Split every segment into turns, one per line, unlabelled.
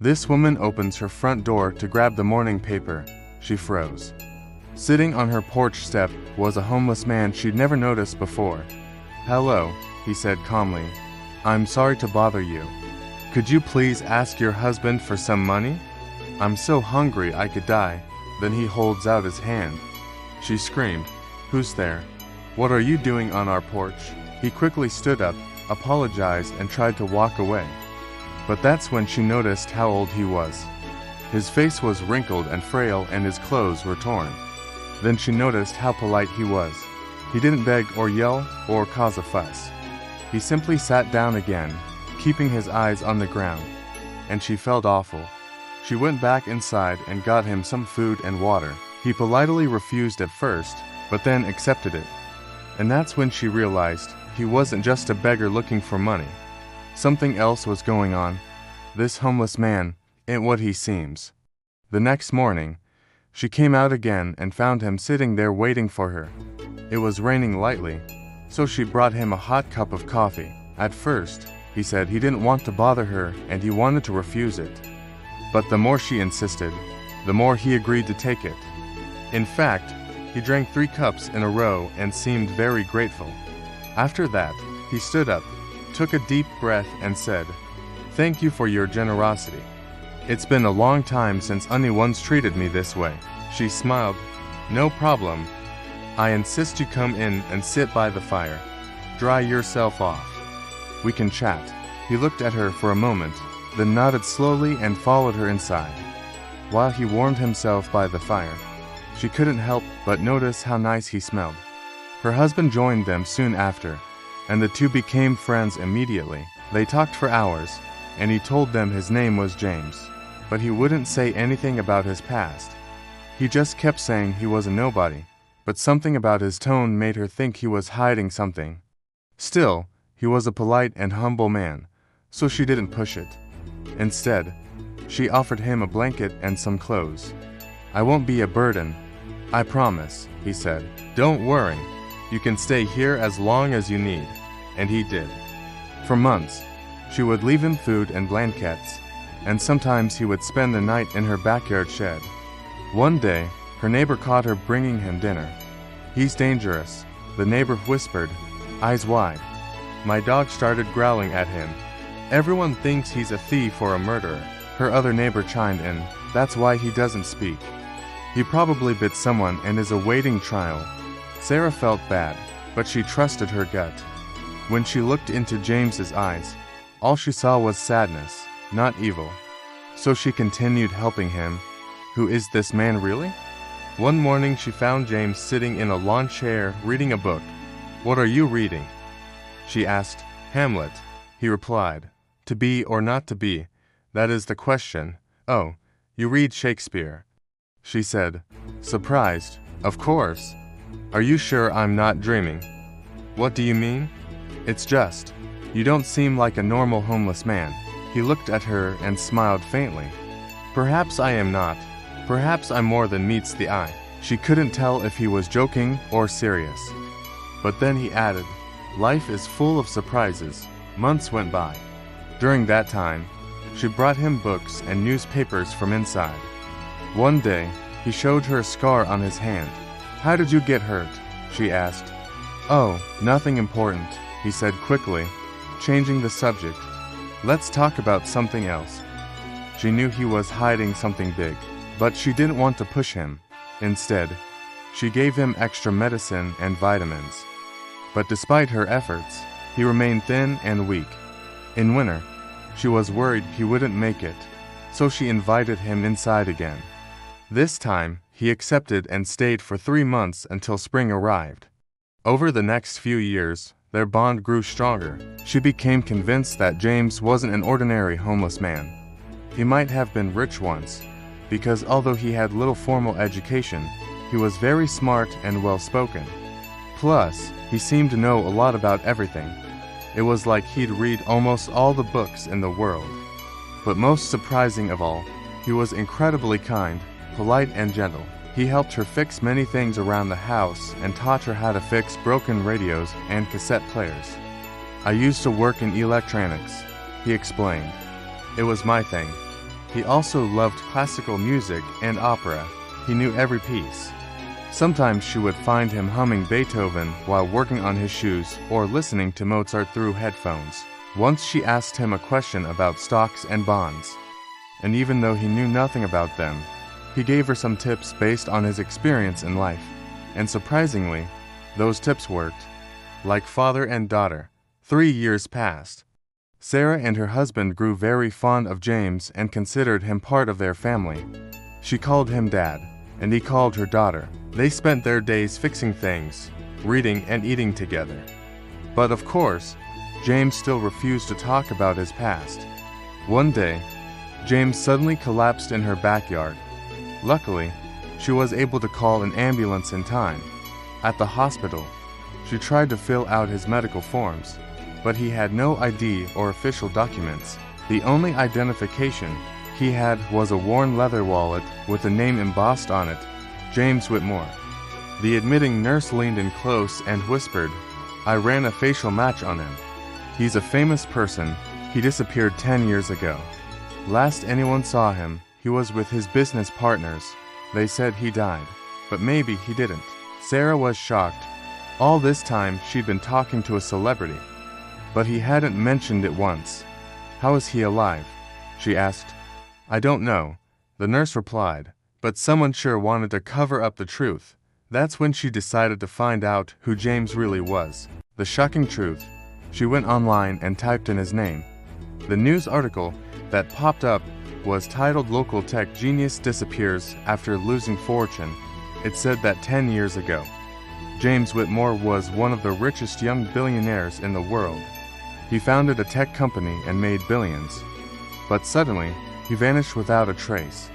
This woman opens her front door to grab the morning paper. She froze. Sitting on her porch step was a homeless man she'd never noticed before. "Hello," he said calmly. "I'm sorry to bother you. Could you please ask your husband for some money? I'm so hungry I could die." Then he holds out his hand. She screamed, "Who's there? What are you doing on our porch?" He quickly stood up, apologized, and tried to walk away. But that's when she noticed how old he was. His face was wrinkled and frail, and his clothes were torn. Then she noticed how polite he was. He didn't beg or yell or cause a fuss. He simply sat down again, keeping his eyes on the ground, and she felt awful. She went back inside and got him some food and water. He politely refused at first, but then accepted it. And that's when she realized he wasn't just a beggar looking for money. Something else was going on. This homeless man ain't what he seems. The next morning, she came out again and found him sitting there waiting for her. It was raining lightly, so she brought him a hot cup of coffee. At first, he said he didn't want to bother her and he wanted to refuse it. But the more she insisted, the more he agreed to take it. In fact, he drank 3 cups in a row and seemed very grateful. After that, he stood up, took a deep breath, and said, "Thank you for your generosity. It's been a long time since anyone's treated me this way." She smiled. "No problem. I insist you come in and sit by the fire. Dry yourself off. We can chat." He looked at her for a moment, then nodded slowly and followed her inside. While he warmed himself by the fire, she couldn't help but notice how nice he smelled. Her husband joined them soon after, and the two became friends immediately. They talked for hours, and he told them his name was James, but he wouldn't say anything about his past. He just kept saying he was a nobody, but something about his tone made her think he was hiding something. Still, he was a polite and humble man, so she didn't push it. Instead, she offered him a blanket and some clothes. "I won't be a burden, I promise," he said. "Don't worry, you can stay here as long as you need." And he did. For months, she would leave him food and blankets, and sometimes he would spend the night in her backyard shed. One day, her neighbor caught her bringing him dinner. "He's dangerous," the neighbor whispered, eyes wide. "My dog started growling at him. Everyone thinks he's a thief or a murderer." Her other neighbor chimed in, "That's why he doesn't speak. He probably bit someone and is awaiting trial." Sarah felt bad, but she trusted her gut. When she looked into James's eyes, all she saw was sadness, not evil. So she continued helping him. Who is this man really? One morning she found James sitting in a lawn chair reading a book. "What are you reading?" she asked. "Hamlet," he replied. "To be or not to be, that is the question." "Oh, you read Shakespeare," she said, surprised. "Of course. Are you sure I'm not dreaming?" "What do you mean?" "It's just, you don't seem like a normal homeless man." He looked at her and smiled faintly. "Perhaps I am not. Perhaps I'm more than meets the eye." She couldn't tell if he was joking or serious. But then he added, "Life is full of surprises." Months went by. During that time, she brought him books and newspapers from inside. One day, he showed her a scar on his hand. "How did you get hurt?" she asked. "Oh, nothing important," he said quickly, changing the subject. "Let's talk about something else." She knew he was hiding something big, but she didn't want to push him. Instead, she gave him extra medicine and vitamins. But despite her efforts, he remained thin and weak. In winter, she was worried he wouldn't make it, so she invited him inside again. This time, he accepted and stayed for 3 months until spring arrived. Over the next few years, their bond grew stronger. She became convinced that James wasn't an ordinary homeless man. He might have been rich once, because although he had little formal education, he was very smart and well-spoken. Plus, he seemed to know a lot about everything. It was like he'd read almost all the books in the world. But most surprising of all, he was incredibly kind, polite, and gentle. He helped her fix many things around the house and taught her how to fix broken radios and cassette players. "I used to work in electronics," he explained. "It was my thing. He also loved classical music and opera. He knew every piece. Sometimes she would find him humming Beethoven while working on his shoes or listening to Mozart through headphones. Once she asked him a question about stocks and bonds, and even though he knew nothing about them, he gave her some tips based on his experience in life. And surprisingly, those tips worked. Like father and daughter. 3 years passed. Sarah and her husband grew very fond of James and considered him part of their family. She called him Dad, and he called her daughter. They spent their days fixing things, reading and eating together. But of course, James still refused to talk about his past. One day, James suddenly collapsed in her backyard. Luckily, she was able to call an ambulance in time. At the hospital, she tried to fill out his medical forms, but he had no ID or official documents. The only identification he had was a worn leather wallet with a name embossed on it, James Whitmore. The admitting nurse leaned in close and whispered, "I ran a facial match on him. He's a famous person. He disappeared 10 years ago. Last anyone saw him, he was with his business partners. They said he died, but maybe he didn't." Sarah was shocked. All this time she'd been talking to a celebrity, but he hadn't mentioned it once. "How is he alive?" she asked. "I don't know," the nurse replied, but someone sure wanted to cover up the truth. That's when she decided to find out who James really was. The shocking truth. She went online and typed in his name. The news article that popped up was titled "Local Tech Genius Disappears After Losing Fortune." It said that 10 years ago, James Whitmore was one of the richest young billionaires in the world. He founded a tech company and made billions. But suddenly, he vanished without a trace.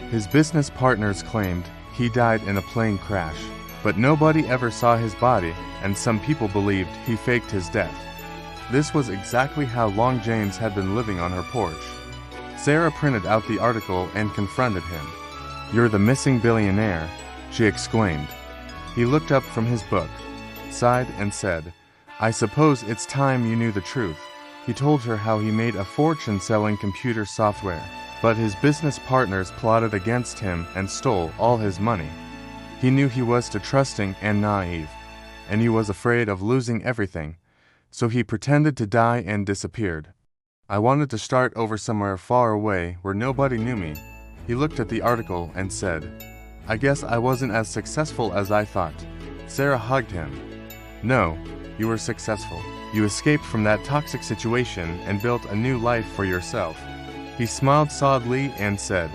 His business partners claimed he died in a plane crash, but nobody ever saw his body, and some people believed he faked his death. This was exactly how long James had been living on her porch. Sarah printed out the article and confronted him. "You're the missing billionaire," she exclaimed. He looked up from his book, sighed and said, "I suppose it's time you knew the truth." He told her how he made a fortune selling computer software, but his business partners plotted against him and stole all his money. He knew he was too trusting and naive, and he was afraid of losing everything, so he pretended to die and disappeared. "I wanted to start over somewhere far away where nobody knew me." He looked at the article and said, "I guess I wasn't as successful as I thought." Sarah hugged him. "No, you were successful. You escaped from that toxic situation and built a new life for yourself." He smiled sadly and said,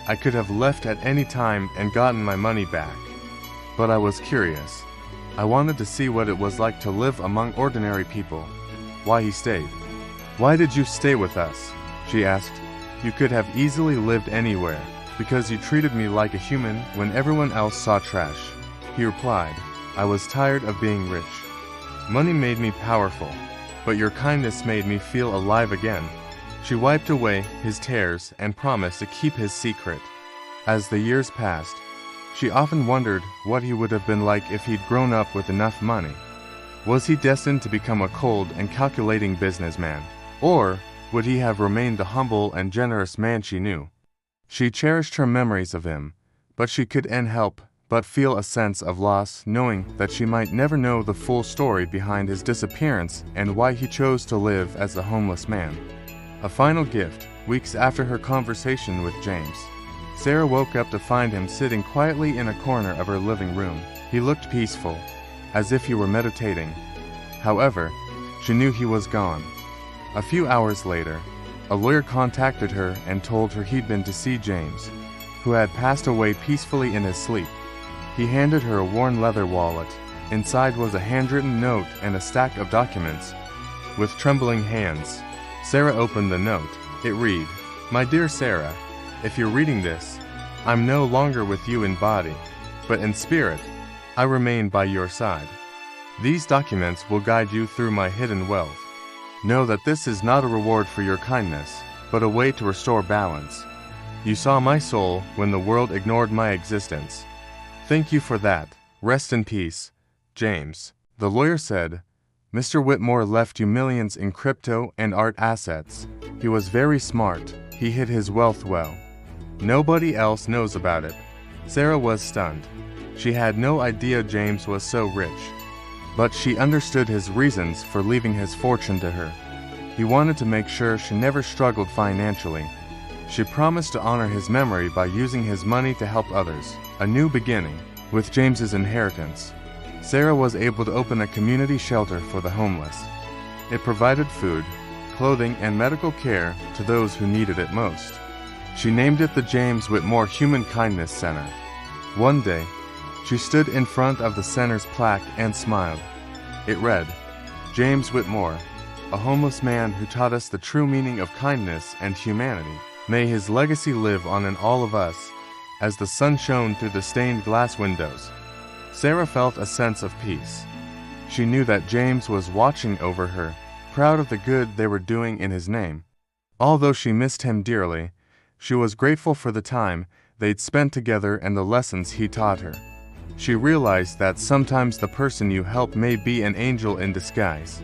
"I could have left at any time and gotten my money back. But I was curious. I wanted to see what it was like to live among ordinary people." Why he stayed. "Why did you stay with us?" she asked. "You could have easily lived anywhere, because you treated me like a human when everyone else saw trash." He replied, "I was tired of being rich. Money made me powerful, but your kindness made me feel alive again." She wiped away his tears and promised to keep his secret. As the years passed, she often wondered what he would have been like if he'd grown up with enough money. Was he destined to become a cold and calculating businessman? Or would he have remained the humble and generous man she knew? She cherished her memories of him, but she couldn't help but feel a sense of loss knowing that she might never know the full story behind his disappearance and why he chose to live as a homeless man. A final gift, weeks after her conversation with James. Sarah woke up to find him sitting quietly in a corner of her living room. He looked peaceful, as if he were meditating. However, she knew he was gone. A few hours later, a lawyer contacted her and told her he'd been to see James, who had passed away peacefully in his sleep. He handed her a worn leather wallet. Inside was a handwritten note and a stack of documents. With trembling hands, Sarah opened the note. It read, "My dear Sarah, if you're reading this, I'm no longer with you in body, but in spirit, I remain by your side. These documents will guide you through my hidden wealth. Know that this is not a reward for your kindness, but a way to restore balance. You saw my soul when the world ignored my existence. Thank you for that. Rest in peace, James." The lawyer said, "Mr. Whitmore left you millions in crypto and art assets. He was very smart. He hid his wealth well. Nobody else knows about it. Sarah was stunned. She had no idea James was so rich. But she understood his reasons for leaving his fortune to her. He wanted to make sure she never struggled financially. She promised to honor his memory by using his money to help others. A new beginning. With James's inheritance, Sarah was able to open a community shelter for the homeless. It provided food, clothing, and medical care to those who needed it most. She named it the James Whitmore Human Kindness Center. One day, she stood in front of the center's plaque and smiled. It read, "James Whitmore, a homeless man who taught us the true meaning of kindness and humanity. May his legacy live on in all of us, as the sun shone through the stained glass windows." Sarah felt a sense of peace. She knew that James was watching over her, proud of the good they were doing in his name. Although she missed him dearly, she was grateful for the time they'd spent together and the lessons he taught her. She realized that sometimes the person you help may be an angel in disguise.